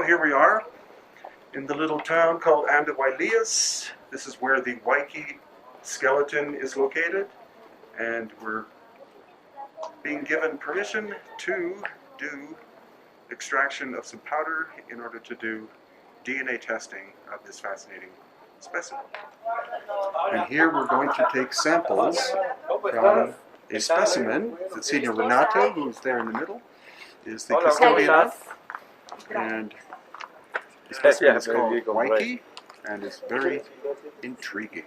here we are in the little town called Andahuaylias. This is where the Huayqui skeleton is located, and we're being given permission to do extraction of some powder in order to do DNA testing of this fascinating specimen. And here we're going to take samples from a specimen. The Senor Rado, who's there in the middle, is the custodian of, and the specimen is called Huayqui and is very intriguing.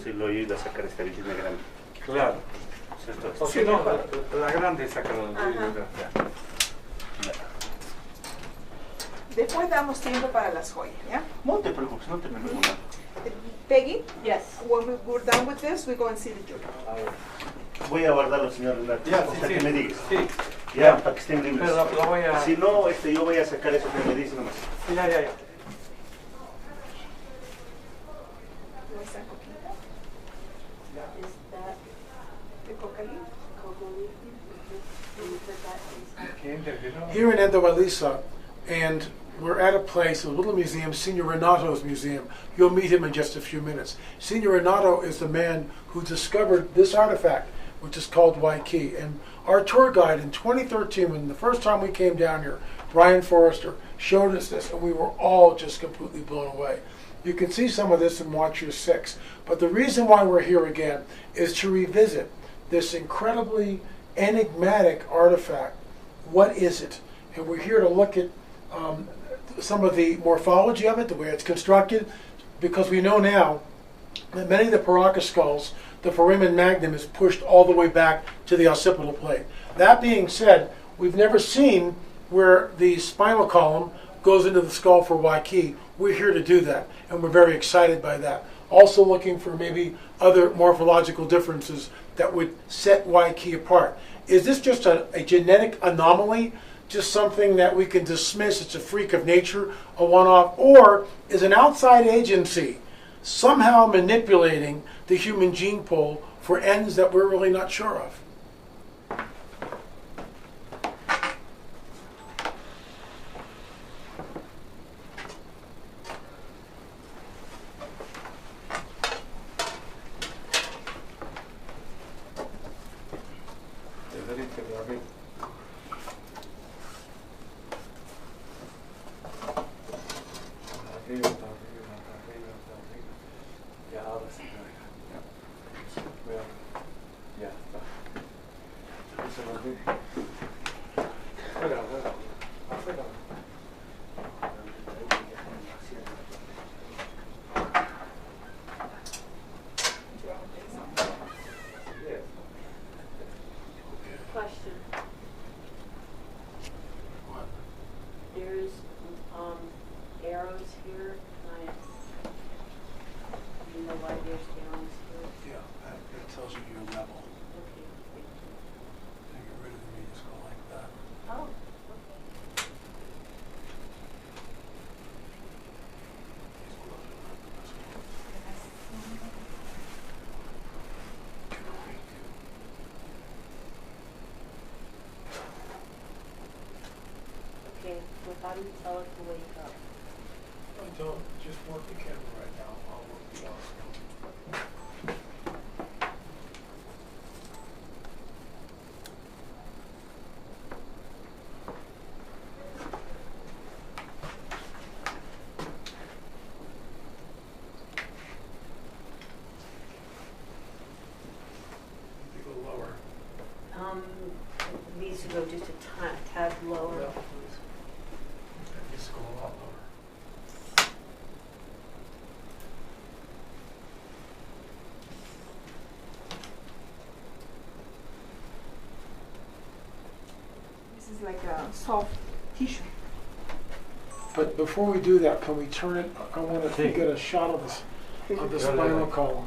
Si lo ayuda a sacar esta visita grande. Claro. ¿Cierto? Si no, la grande saca la Después damos tiempo para las joyas, ¿ya? No te preocupes, no te me preocupes. Peggy? Yes. When we're done with this, we go and see the jewelry. Voy a guardarlo, señor Renato, Ya, hasta sí, que me digas. Sí. Ya, para que estén libres. Pero lo voy a... Si no, yo voy a sacar eso que me dice nomás. Ya. ¿Nuestra coquita? Is that ¿De coca leaf? cocoa leaf? And you put that inside? Here in Andahuaylias, and we're at a place, a little museum, Senor Renato's museum. You'll meet him in just a few minutes. Senor Rado is the man who discovered this artifact, which is called Huayqui. And our tour guide in 2013, when the first time we came down here, Brian Forrester, showed us this, and we were all just completely blown away. You can see some of this in Watcher 6. But the reason why we're here again is to revisit this incredibly enigmatic artifact. What is it? And we're here to look at some of the morphology of it, the way it's constructed, because we know now that many of the Paraca skulls, the foramen magnum is pushed all the way back to the occipital plate. That being said, we've never seen where the spinal column goes into the skull for Huayqui. We're here to do that, and we're very excited by that. Also looking for maybe other morphological differences that would set Huayqui apart. Is this just a genetic anomaly? Just something that we can dismiss, it's a freak of nature, a one-off, or is an outside agency somehow manipulating the human gene pool for ends that we're really not sure of? Question. There's arrows here. You know why there's arrows here? Yeah, that tells you your level. Okay. And get rid of the media skull like that. Oh. Okay, so how do you tell it to wake up? Don't just work the camera right now. I'll work the audio. Go lower. soft tissue. But before we do that, can we turn it? I want to Sí. get a shot of the spinal column.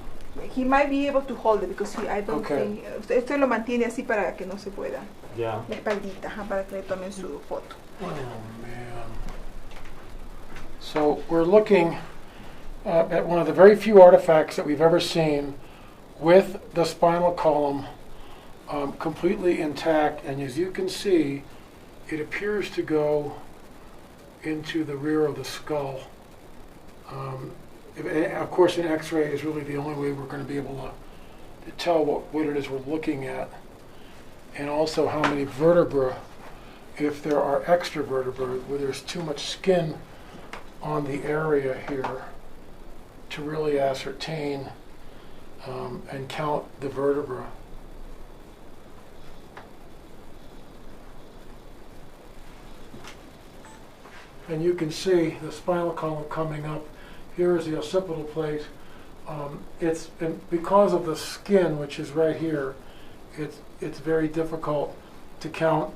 He might be able to hold it because I don't Okay. think. Usted lo mantiene así para que no se pueda. Ya. La espaldita, ajá, para que le tomen su foto. Oh man. So we're looking at one of the very few artifacts that we've ever seen with the spinal column completely intact, and as you can see, it appears to go into the rear of the skull. Of course, an X-ray is really the only way we're going to be able to tell what it is we're looking at, and also how many vertebrae, if there are extra vertebrae, where there's too much skin on the area here to really ascertain and count the vertebra. And you can see the spinal column coming up. Here is the occipital plate. Because of the skin, which is right here, it's very difficult to count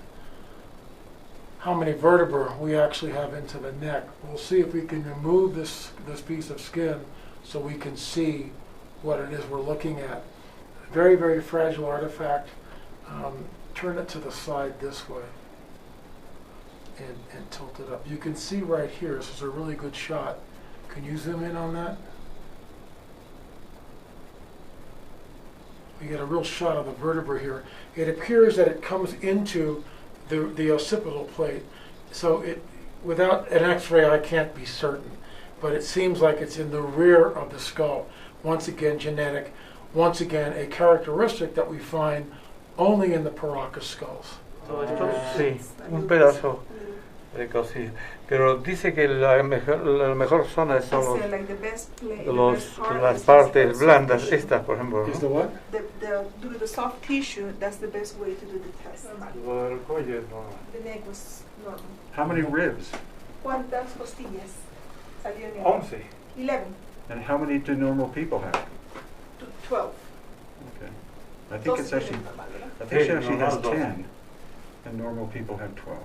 how many vertebrae we actually have into the neck. We'll see if we can remove this piece of skin so we can see what it is we're looking at. Very, very fragile artifact. Turn it to the side this way and tilt it up. You can see right here, this is a really good shot. Can you zoom in on that? We get a real shot of the vertebra here. It appears that it comes into the occipital plate. So without an X-ray, I can't be certain. But it seems like it's in the rear of the skull. Once again, genetic. Once again, a characteristic that we find only in the Paracas skulls. Sí, un pedazo de cosilla. Pero dice que la mejor zona son I say, like the best play, las partes blandas, estas por ejemplo, Is the ¿no? what? Due to the soft tissue, that's the best way to do the test. Lo del cuello es normal. The neck was normal. How many ribs? ¿Cuántas costillas salió en el 11. 11 And how many do normal people have? to 12. Okay. I think it's actually, normal, ¿verdad? I think she Hey, actually has normal 10, and normal people have 12.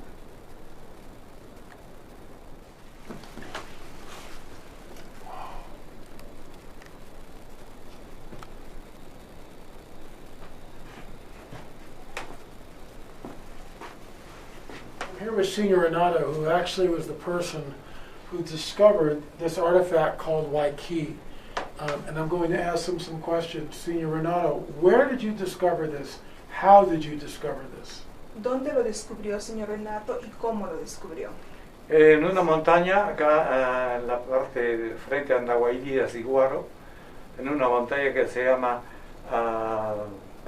Here was Senor Rado, who actually was the person who discovered this artifact called Huayqui. And I'm going to ask him some questions. Senor Rado, where did you discover this? How did you discover this? ¿Dónde lo descubrió, señor Renato, y cómo lo descubrió? En una montaña, acá en la parte de frente a Andahuaylas y Guaro, en una montaña que se llama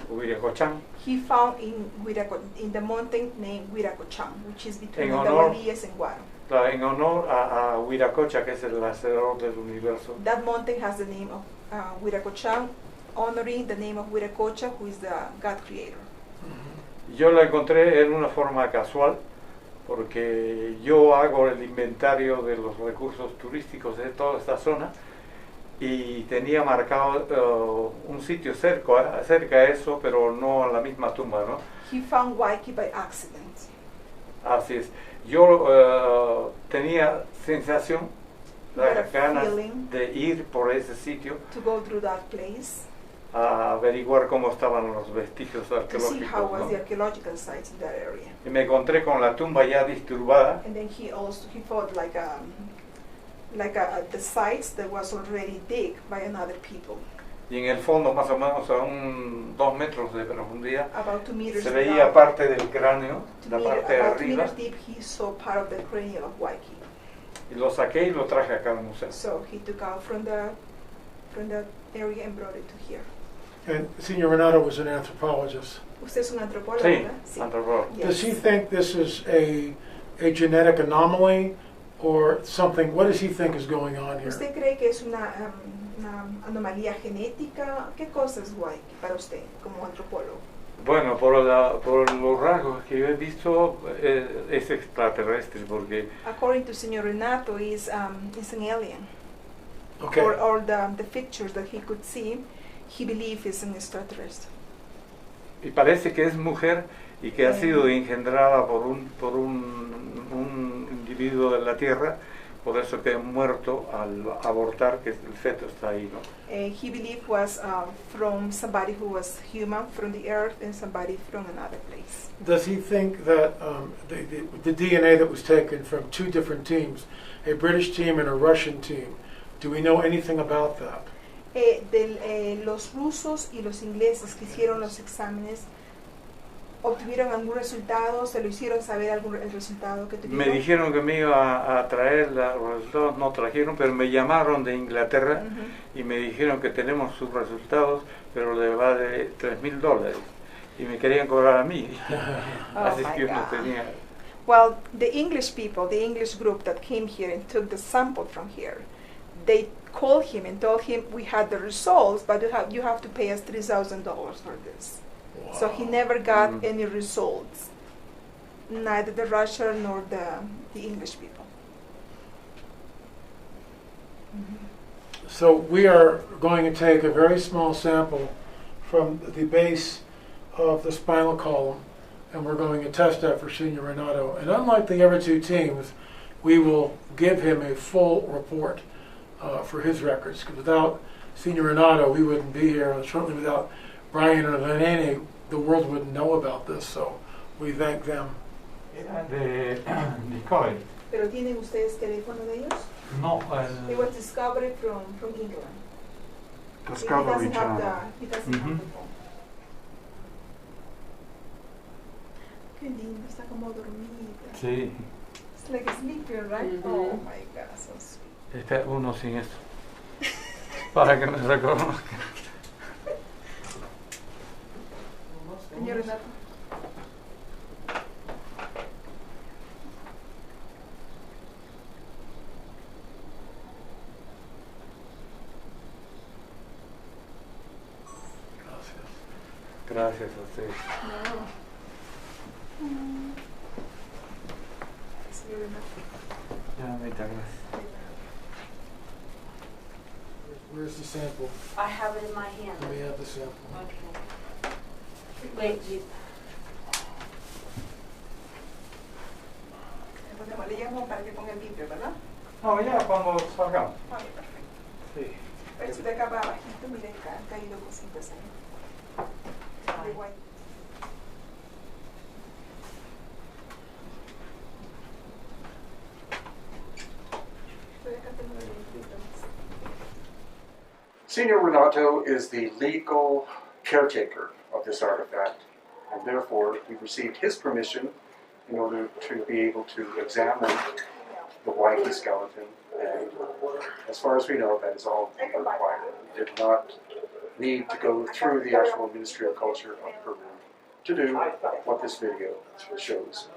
Huayqui. He found in the mountain named Huiracochán, which is between En honor- Andahuaylas and Guaro. En honor a Huiracocha, que es el hacedor del universo. That mountain has the name of Huiracochán, honoring the name of Huiracocha, who is the God creator. Yo la encontré en una forma casual, porque yo hago el inventario de los recursos turísticos de toda esta zona y tenía marcado un sitio cerca a eso, pero no a la misma tumba, ¿no? He found Huayqui by accident. Así es. Yo tenía sensación, Got a las ganas feeling. de ir por ese sitio To go through that place a averiguar cómo estaban los vestigios to see arqueológicos, how was ¿no? the archaeological sites in that area. Y me encontré con la tumba ya disturbada. And then he thought like the sites that was already dig by another people, Y en el fondo, más o menos a 2 metros de profundidad, about 2 meters se veía down. parte del cráneo, la parte de About 2 arriba, meters deep, he saw part of the cranium of Huayqui. y lo saqué y lo traje acá al museo. So he took out from the area and brought it to here. And Senor Rado was an anthropologist. Usted es un antropólogo, Sí, ¿verdad? antropólogo. Yes. Does he think this is a genetic anomaly or something? What does he think is going on here? ¿Usted cree que es una anomalía genética? ¿Qué cosa es Huayqui para usted como antropólogo? Bueno, por los rasgos que yo he visto, es extraterrestre, porque According to Senor Renato, is an alien. Okay. Or the pictures that he could see, he believes is an extraterrestre. y parece que es mujer y que ha sido engendrada por un individuo de la Tierra, por eso que ha muerto al abortar, que el feto está ahí, ¿no? He believed was from somebody who was human from the earth and somebody from another place. Does he think that the DNA that was taken from two different teams, a British team and a Russian team, do we know anything about that? Los rusos y los ingleses que hicieron los exámenes, ¿obtuvieron algún resultado? ¿Se lo hicieron saber el resultado que tuvieron? Me dijeron que me iba a traer los resultados, no trajeron, pero me llamaron de Inglaterra y me dijeron que tenemos sus resultados, pero le va de $3,000 y me querían cobrar a mí. Así que yo no tenía. Well, the English people, the English group that came here and took the sample from here, they called him and told him we had the results, but you have to pay us $3,000 for this. Wow. So he never got any results, neither the Russian nor the English people. So we are going to take a very small sample from the base of the spinal column, and we're going to test that for Senor Rado. And unlike the other two teams, we will give him a full report for his records, because without Senor Rado, we wouldn't be here, and certainly without Brian or Lenene, the world wouldn't know about this, so we thank them. De Discovery. ¿Pero tienen ustedes teléfono de ellos? No, It was discovered from England. Discovery He doesn't have Channel. he doesn't have the phone. Qué lindo, está como dormida. Sí, It's like sleeping, right? Oh my God, so sweet. está uno sin esto. Para que me reconozca. Señor Renato. Gracias a ustedes. No. Señor Renato. Ya, muchas gracias. Where's the sample? I have it in my hand. Let me have the sample. Okay. Wait, Entonces le llamo para que ponga el vidrio, ¿verdad? No, ya cuando salgamos. Vale, perfecto. Sí. Pero si de acá para abajito, miren que han caído cositas ahí. De guay. Estoy acá tengo el vidrio. Senor Rado is the legal caretaker of this artifact, and therefore we received his permission in order to be able to examine the Huayqui skeleton, and as far as we know, that is all we required. We did not need to go through the actual Ministry of Culture of Peru to do what this video shows.